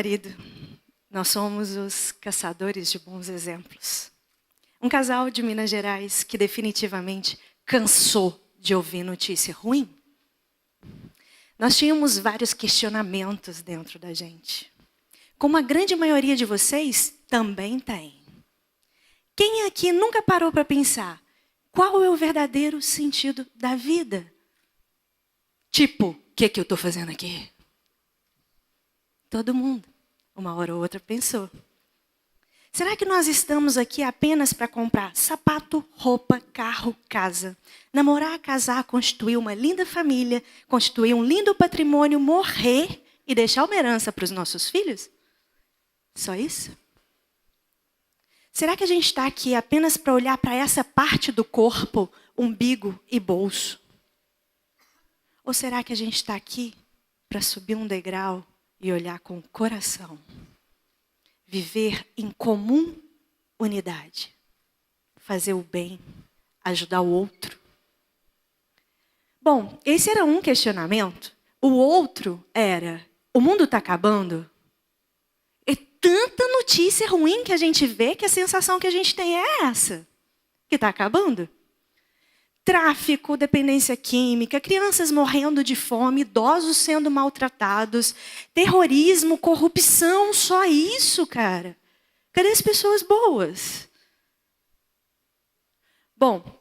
marido, nós somos os caçadores de bons exemplos. Um casal de Minas Gerais que definitivamente cansou de ouvir notícia ruim. Nós tínhamos vários questionamentos dentro da gente. Como a grande maioria de vocês também tem. Quem aqui nunca parou para pensar qual é o verdadeiro sentido da vida? Tipo, o que eu estou fazendo aqui? Todo mundo, uma hora ou outra, pensou. Será que nós estamos aqui apenas para comprar sapato, roupa, carro, casa, namorar, casar, constituir uma linda família, constituir um lindo patrimônio, morrer e deixar uma herança para os nossos filhos? Só isso? Será que a gente está aqui apenas para olhar para essa parte do corpo, umbigo e bolso? Ou será que a gente está aqui para subir um degrau e olhar com o coração? Viver em comum unidade. Fazer o bem, ajudar o outro. Bom, esse era um questionamento. O outro era, o mundo está acabando? É tanta notícia ruim que a gente vê que a sensação que a gente tem é essa. Que está acabando. Tráfico, dependência química, crianças morrendo de fome, idosos sendo maltratados, terrorismo, corrupção, só isso, cara. Cadê as pessoas boas? Bom,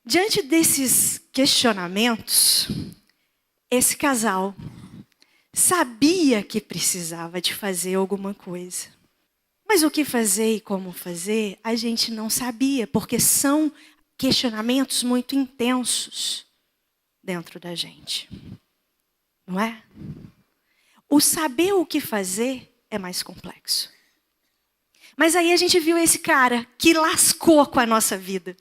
diante desses questionamentos, esse casal sabia que precisava de fazer alguma coisa. Mas o que fazer e como fazer, a gente não sabia, porque são questionamentos muito intensos dentro da gente. Não é? O saber o que fazer é mais complexo. Mas aí a gente viu esse cara que lascou com a nossa vida.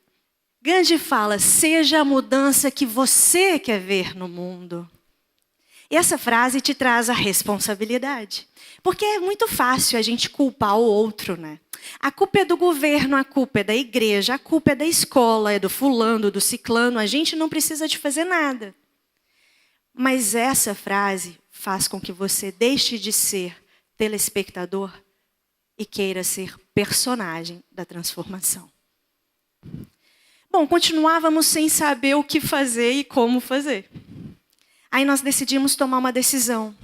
Gandhi fala, seja a mudança que você quer ver no mundo. E essa frase te traz a responsabilidade. Porque é muito fácil a gente culpar o outro, né? A culpa é do governo, a culpa é da igreja, a culpa é da escola, é do fulano, do ciclano. A gente não precisa de fazer nada. Mas essa frase faz com que você deixe de ser telespectador e queira ser personagem da transformação. Bom, continuávamos sem saber o que fazer e como fazer. Aí nós decidimos tomar uma decisão.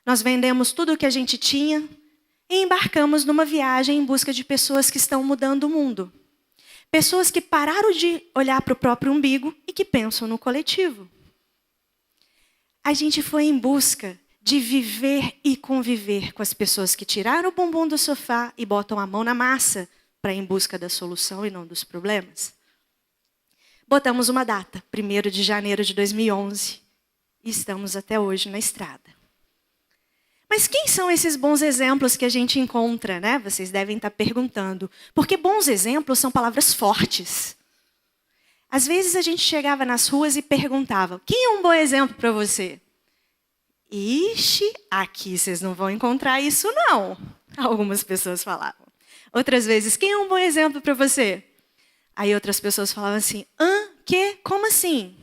Nós vendemos tudo o que a gente tinha e embarcamos numa viagem em busca de pessoas que estão mudando o mundo. Pessoas que pararam de olhar para o próprio umbigo e que pensam no coletivo. A gente foi em busca de viver e conviver com as pessoas que tiraram o bumbum do sofá e botam a mão na massa para ir em busca da solução e não dos problemas. Botamos uma data, 1º de janeiro de 2011, e estamos até hoje na estrada. Mas quem são esses bons exemplos que a gente encontra, né? Vocês devem estar perguntando. Porque bons exemplos são palavras fortes. Às vezes a gente chegava nas ruas e perguntava, quem é um bom exemplo para você? Ixi, aqui vocês não vão encontrar isso não. Algumas pessoas falavam. Outras vezes, quem é um bom exemplo para você? Aí outras pessoas falavam assim, quê? Como assim?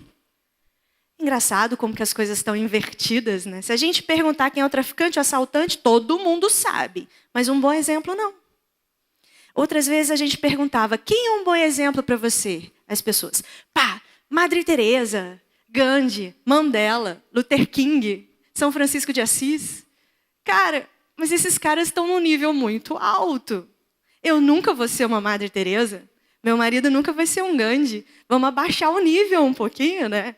Engraçado como que as coisas estão invertidas, né? Se a gente perguntar quem é o traficante ou assaltante, todo mundo sabe. Mas um bom exemplo, não. Outras vezes a gente perguntava, quem é um bom exemplo para você? As pessoas, Madre Teresa, Gandhi, Mandela, Luther King, São Francisco de Assis. Cara, mas esses caras estão num nível muito alto. Eu nunca vou ser uma Madre Teresa. Meu marido nunca vai ser um Gandhi. Vamos abaixar o nível um pouquinho, né?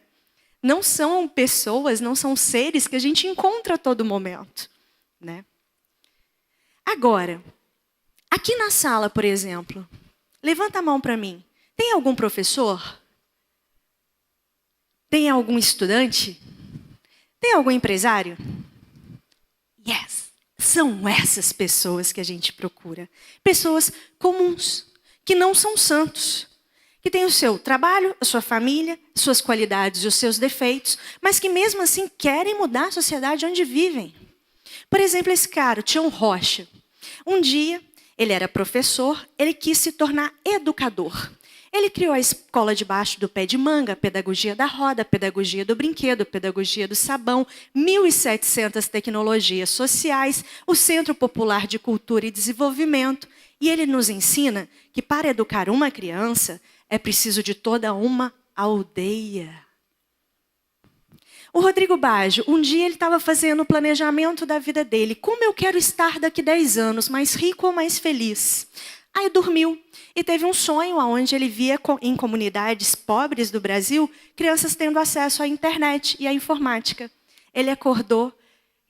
Não são pessoas, não são seres que a gente encontra a todo momento, né? Agora, aqui na sala, por exemplo, levanta a mão para mim. Tem algum professor? Tem algum estudante? Tem algum empresário? Yes! São essas pessoas que a gente procura. Pessoas comuns, que não são santos. Que têm o seu trabalho, a sua família, suas qualidades e os seus defeitos, mas que mesmo assim querem mudar a sociedade onde vivem. Por exemplo, esse cara, o Tião Rocha. Um dia, ele era professor, ele quis se tornar educador. Ele criou a escola debaixo do pé de manga, a pedagogia da roda, a pedagogia do brinquedo, a pedagogia do sabão, 1.700 tecnologias sociais, o Centro Popular de Cultura e Desenvolvimento. E ele nos ensina que para educar uma criança é preciso de toda uma aldeia. O Rodrigo Baggio, um dia ele estava fazendo o planejamento da vida dele. Como eu quero estar daqui 10 anos, mais rico ou mais feliz? Aí dormiu e teve um sonho onde ele via em comunidades pobres do Brasil crianças tendo acesso à internet e à informática. Ele acordou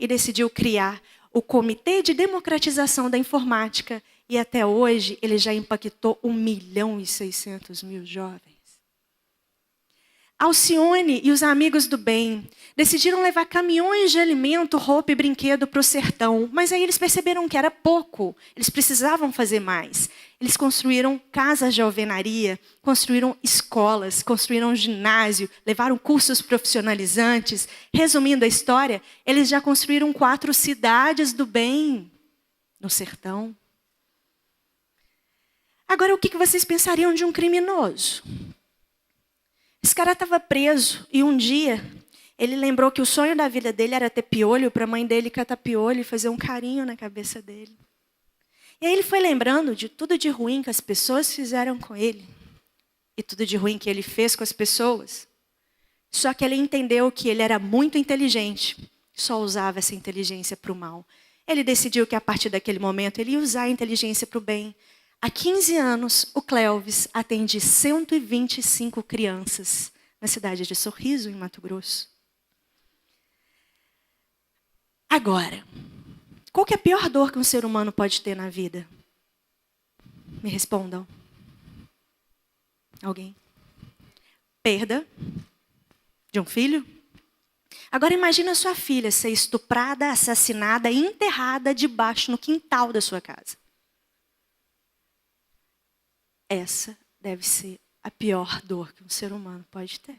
e decidiu criar o Comitê de Democratização da Informática e até hoje ele já impactou 1.600.000 jovens. Alcione e os amigos do bem decidiram levar caminhões de alimento, roupa e brinquedo para o sertão. Mas aí eles perceberam que era pouco. Eles precisavam fazer mais. Eles construíram casas de alvenaria, construíram escolas, construíram ginásio, levaram cursos profissionalizantes. Resumindo a história, eles já construíram 4 cidades do bem no sertão. Agora, o que vocês pensariam de um criminoso? Esse cara estava preso e um dia ele lembrou que o sonho da vida dele era ter piolho para a mãe dele catar piolho e fazer um carinho na cabeça dele. E aí ele foi lembrando de tudo de ruim que as pessoas fizeram com ele e tudo de ruim que ele fez com as pessoas. Só que ele entendeu que ele era muito inteligente, só usava essa inteligência para o mal. Ele decidiu que a partir daquele momento ele ia usar a inteligência para o bem. Há 15 anos, o Clélvis atende 125 crianças na cidade de Sorriso, em Mato Grosso. Agora, qual que é a pior dor que um ser humano pode ter na vida? Me respondam. Alguém? Perda de um filho? Agora imagina sua filha ser estuprada, assassinada e enterrada debaixo no quintal da sua casa. Essa deve ser a pior dor que um ser humano pode ter.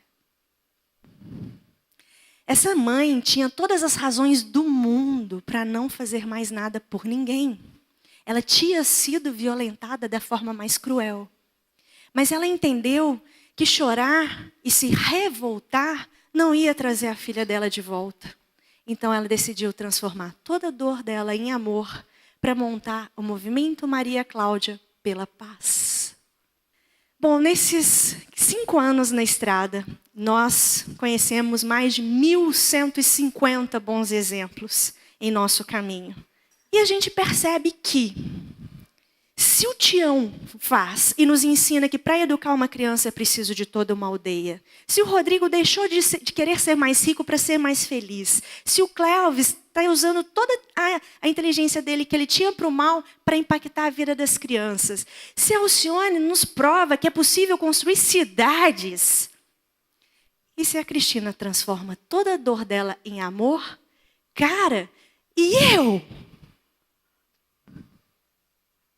Essa mãe tinha todas as razões do mundo para não fazer mais nada por ninguém. Ela tinha sido violentada da forma mais cruel. Mas ela entendeu que chorar e se revoltar não ia trazer a filha dela de volta. Então ela decidiu transformar toda a dor dela em amor para montar o movimento Maria Cláudia pela Paz. Bom, nesses 5 anos na estrada, nós conhecemos mais de 1.150 bons exemplos em nosso caminho. E a gente percebe que, se o Tião faz e nos ensina que para educar uma criança é preciso de toda uma aldeia, se o Rodrigo deixou de querer ser mais rico para ser mais feliz, se o Clélvis está usando toda a inteligência dele que ele tinha para o mal para impactar a vida das crianças, se a Alcione nos prova que é possível construir cidades, e se a Cristina transforma toda a dor dela em amor, cara, e eu?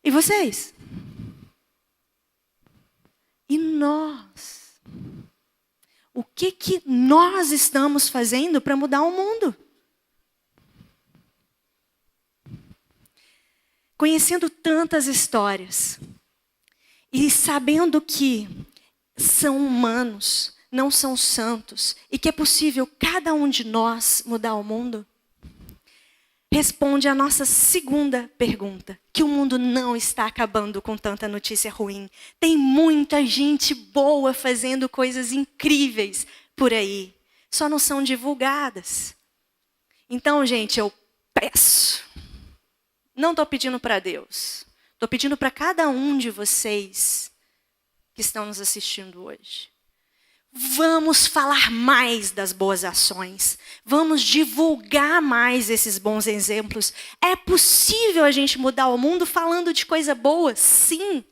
E vocês? E nós? O que nós estamos fazendo para mudar o mundo? Conhecendo tantas histórias e sabendo que são humanos, não são santos, e que é possível cada um de nós mudar o mundo, responde a nossa segunda pergunta, que o mundo não está acabando com tanta notícia ruim. Tem muita gente boa fazendo coisas incríveis por aí, só não são divulgadas. Então, gente, eu peço, não estou pedindo para Deus, estou pedindo para cada um de vocês que estão nos assistindo hoje. Vamos falar mais das boas ações. Vamos divulgar mais esses bons exemplos. É possível a gente mudar o mundo falando de coisa boa? Sim.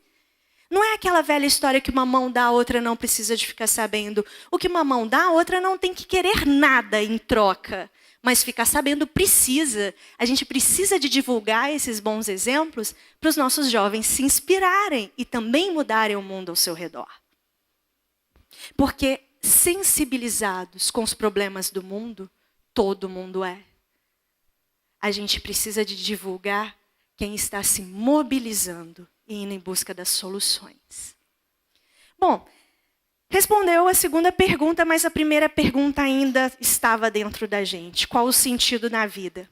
Não é aquela velha história que uma mão dá, a outra não precisa de ficar sabendo. O que uma mão dá, a outra não tem que querer nada em troca. Mas ficar sabendo precisa. A gente precisa de divulgar esses bons exemplos para os nossos jovens se inspirarem e também mudarem o mundo ao seu redor. Porque sensibilizados com os problemas do mundo, todo mundo é. A gente precisa de divulgar quem está se mobilizando e indo em busca das soluções. Bom, respondeu a segunda pergunta, mas a primeira pergunta ainda estava dentro da gente. Qual o sentido na vida?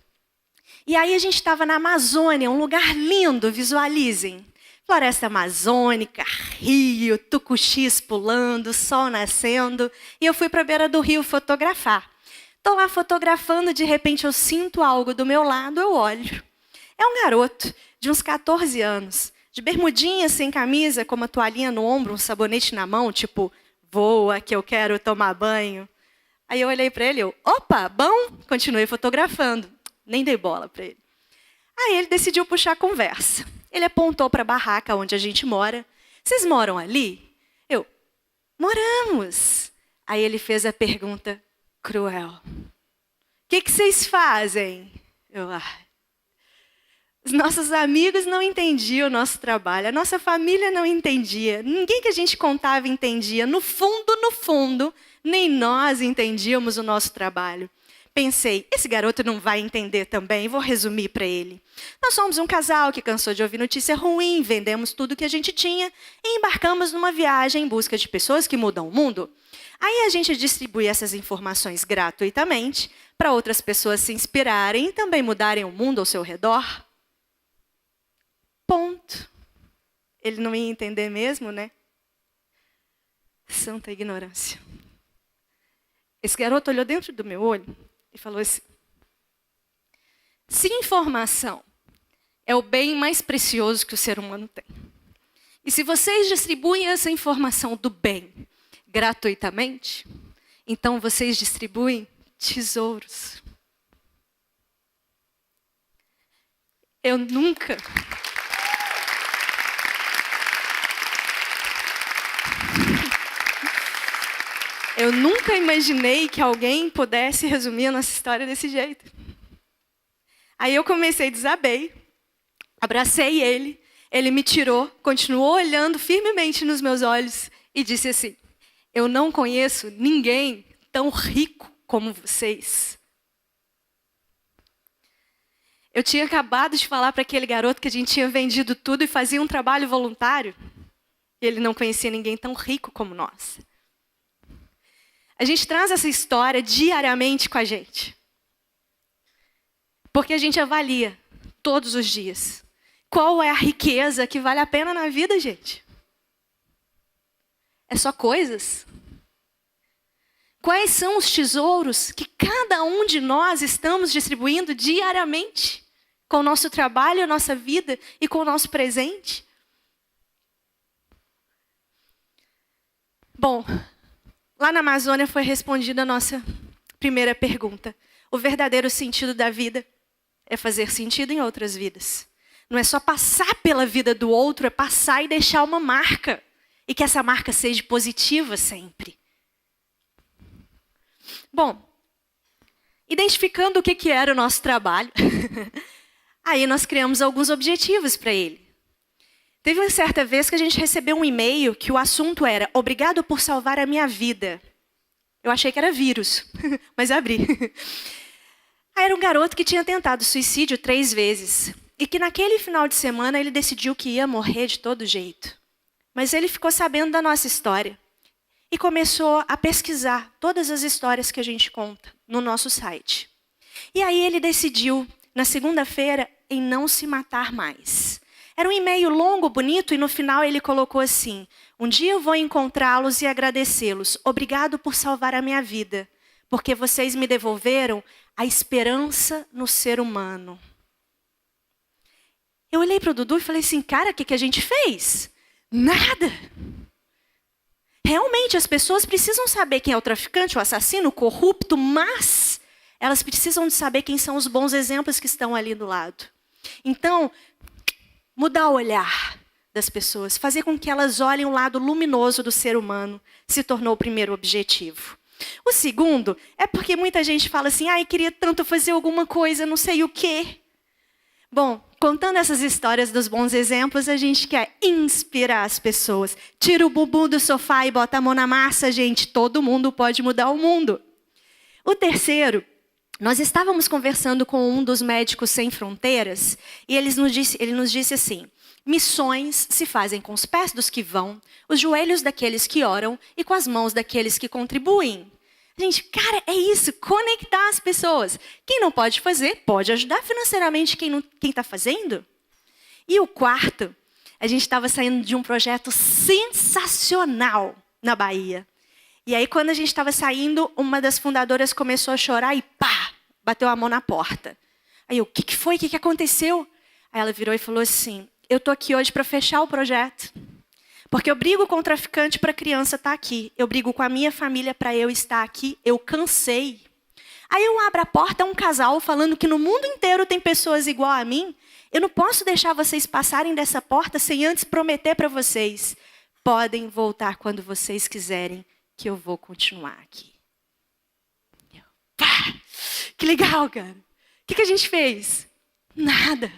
E aí a gente estava na Amazônia, um lugar lindo, visualizem. Floresta amazônica, rio, tucuxis pulando, sol nascendo. E eu fui para a beira do rio fotografar. Estou lá fotografando, de repente eu sinto algo do meu lado, eu olho. É um garoto de uns 14 anos, de bermudinha, sem camisa, com uma toalhinha no ombro, um sabonete na mão, tipo, voa que eu quero tomar banho. Aí eu olhei para ele, opa, bom, continuei fotografando. Nem dei bola para ele. Aí ele decidiu puxar a conversa. Ele apontou para a barraca onde a gente mora. Vocês moram ali? Eu, moramos. Aí ele fez a pergunta cruel. O que vocês fazem? Eu, Os nossos amigos não entendiam o nosso trabalho. A nossa família não entendia. Ninguém que a gente contava entendia. No fundo, nem nós entendíamos o nosso trabalho. Pensei, esse garoto não vai entender também, vou resumir para ele. Nós somos um casal que cansou de ouvir notícia ruim, vendemos tudo que a gente tinha e embarcamos numa viagem em busca de pessoas que mudam o mundo. Aí a gente distribui essas informações gratuitamente para outras pessoas se inspirarem e também mudarem o mundo ao seu redor. Ponto. Ele não ia entender mesmo, né? Santa ignorância. Esse garoto olhou dentro do meu olho e falou assim: se informação é o bem mais precioso que o ser humano tem, e se vocês distribuem essa informação do bem gratuitamente, então vocês distribuem tesouros. Eu nunca imaginei que alguém pudesse resumir a nossa história desse jeito. Aí eu comecei, desabei, abracei ele, ele me tirou, continuou olhando firmemente nos meus olhos e disse assim: eu não conheço ninguém tão rico como vocês. Eu tinha acabado de falar para aquele garoto que a gente tinha vendido tudo e fazia um trabalho voluntário. E ele não conhecia ninguém tão rico como nós. A gente traz essa história diariamente com a gente. Porque a gente avalia todos os dias qual é a riqueza que vale a pena na vida, gente. É só coisas? Quais são os tesouros que cada um de nós estamos distribuindo diariamente com o nosso trabalho, a nossa vida e com o nosso presente? Bom, lá na Amazônia foi respondida a nossa primeira pergunta. O verdadeiro sentido da vida é fazer sentido em outras vidas. Não é só passar pela vida do outro, é passar e deixar uma marca. E que essa marca seja positiva sempre. Bom, identificando o que era o nosso trabalho, aí nós criamos alguns objetivos para ele. Teve uma certa vez que a gente recebeu um e-mail que o assunto era: obrigado por salvar a minha vida. Eu achei que era vírus, mas abri. Aí era um garoto que tinha tentado suicídio 3 vezes. E que naquele final de semana ele decidiu que ia morrer de todo jeito. Mas ele ficou sabendo da nossa história. E começou a pesquisar todas as histórias que a gente conta no nosso site. E aí ele decidiu, na segunda-feira, em não se matar mais. Era um e-mail longo, bonito, e no final ele colocou assim: um dia eu vou encontrá-los e agradecê-los. Obrigado por salvar a minha vida, porque vocês me devolveram a esperança no ser humano. Eu olhei para o Dudu e falei assim: cara, o que a gente fez? Nada. Realmente, as pessoas precisam saber quem é o traficante, o assassino, o corrupto, mas elas precisam de saber quem são os bons exemplos que estão ali do lado. Então, mudar o olhar das pessoas, fazer com que elas olhem o lado luminoso do ser humano, se tornou o primeiro objetivo. O segundo é porque muita gente fala assim: ai, queria tanto fazer alguma coisa, não sei o quê. Bom, contando essas histórias dos bons exemplos, a gente quer inspirar as pessoas. Tira o bumbum do sofá e bota a mão na massa, gente. Todo mundo pode mudar o mundo. O terceiro Nós estávamos conversando com um dos Médicos Sem Fronteiras e ele nos disse assim: missões se fazem com os pés dos que vão, os joelhos daqueles que oram e com as mãos daqueles que contribuem. Gente, cara, é isso, conectar as pessoas. Quem não pode fazer, pode ajudar financeiramente quem está fazendo. E o quarto, a gente estava saindo de um projeto sensacional na Bahia. E aí, quando a gente estava saindo, uma das fundadoras começou a chorar e pá, bateu a mão na porta. Aí eu, o que foi? O que aconteceu? Aí ela virou e falou assim: eu tô aqui hoje para fechar o projeto. Porque eu brigo com o traficante para a criança estar aqui. Eu brigo com a minha família para eu estar aqui. Eu cansei. Aí eu abro a porta, é um casal falando que no mundo inteiro tem pessoas igual a mim. Eu não posso deixar vocês passarem dessa porta sem antes prometer para vocês: podem voltar quando vocês quiserem, que eu vou continuar aqui. Pá, que legal, cara. O que a gente fez? Nada.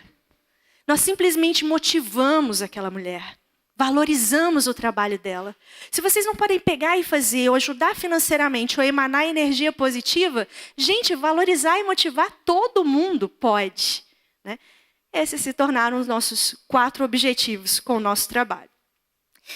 Nós simplesmente motivamos aquela mulher. Valorizamos o trabalho dela. Se vocês não podem pegar e fazer, ou ajudar financeiramente, ou emanar energia positiva, gente, valorizar e motivar todo mundo pode. Né? Esses se tornaram os nossos 4 objetivos com o nosso trabalho.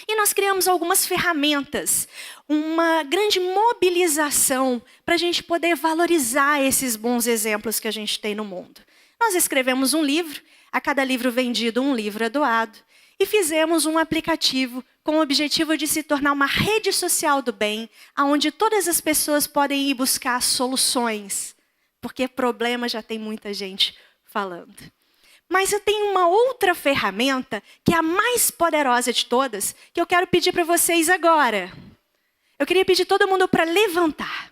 E nós criamos algumas ferramentas, uma grande mobilização para a gente poder valorizar esses bons exemplos que a gente tem no mundo. Nós escrevemos um livro, a cada livro vendido, um livro é doado. E fizemos um aplicativo com o objetivo de se tornar uma rede social do bem, onde todas as pessoas podem ir buscar soluções, porque problema já tem muita gente falando. Mas eu tenho uma outra ferramenta, que é a mais poderosa de todas, que eu quero pedir para vocês agora. Eu queria pedir todo mundo para levantar.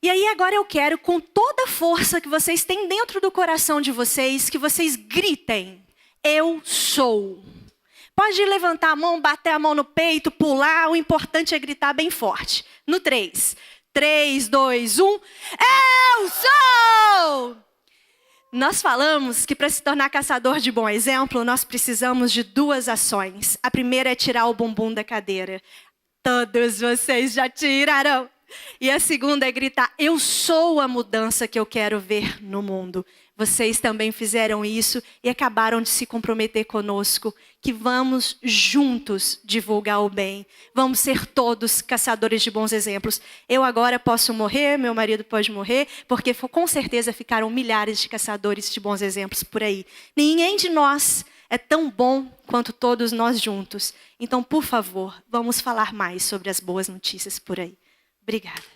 E aí agora eu quero, com toda a força que vocês têm dentro do coração de vocês, que vocês gritem: eu sou. Pode levantar a mão, bater a mão no peito, pular, o importante é gritar bem forte. No 3. 3, 2, 1. Eu sou! Nós falamos que para se tornar caçador de bom exemplo, nós precisamos de 2 ações. A primeira é tirar o bumbum da cadeira. Todos vocês já tiraram. E a segunda é gritar: eu sou a mudança que eu quero ver no mundo. Vocês também fizeram isso e acabaram de se comprometer conosco, que vamos juntos divulgar o bem. Vamos ser todos caçadores de bons exemplos. Eu agora posso morrer, meu marido pode morrer, porque com certeza ficaram milhares de caçadores de bons exemplos por aí. Ninguém de nós é tão bom quanto todos nós juntos. Então, por favor, vamos falar mais sobre as boas notícias por aí. Obrigada.